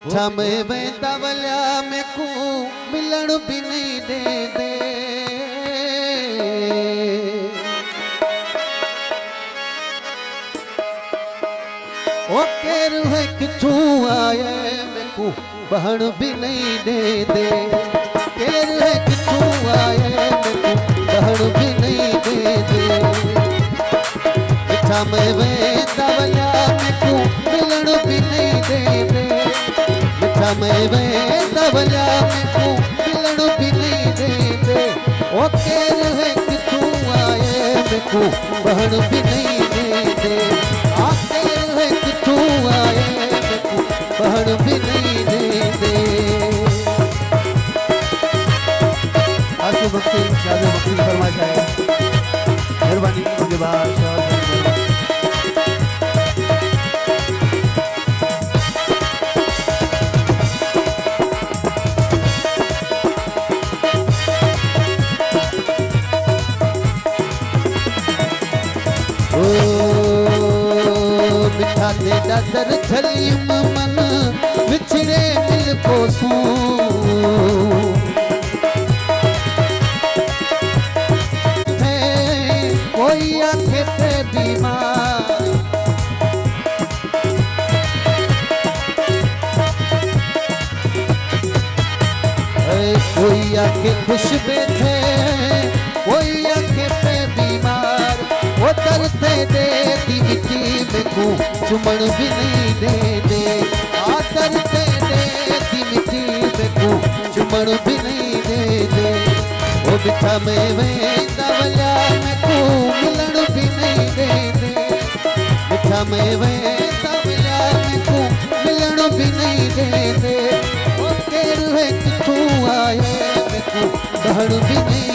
मिठा में वेंदा वलिया में को मिलण भी नहीं दे दे। ओ केर है किथू आए में को बहन भी नहीं दे दे। केर है किथू आए में को बहन भी नहीं दे दे। मिठा में वेंदा वलिया में को मिलण भी नहीं दे दे। मिठा में वेंदा वलिया में को मिलण भी नहीं दे दे। ओ केर है किथू आए में को बहन भी नहीं दे दे। आ केर है किथू आए में को बहन भी नहीं दे दे। आंसू भक्ति शादी भक्ति की फरमाइश है। मेहरबानी मुझे बादशाह मिठा तेरा दर छली मन विछड़े मिल पोसू। कोई आखे ते बीमार कोई आखे खुश बैठे कोई आखे पे बीमार। वो तरते दे दी मिट्टी में को चुमन भी नहीं दे दे। आ तरते दे दी मिट्टी में को चुमन भी नहीं दे दे। वो मिठा में वेंदा वलिया में को मिलण भी नहीं दे दे। मिठा में वेंदा वलिया में को मिलण भी नहीं दे दे। ओ केर है किथू आए में को बहन भी नहीं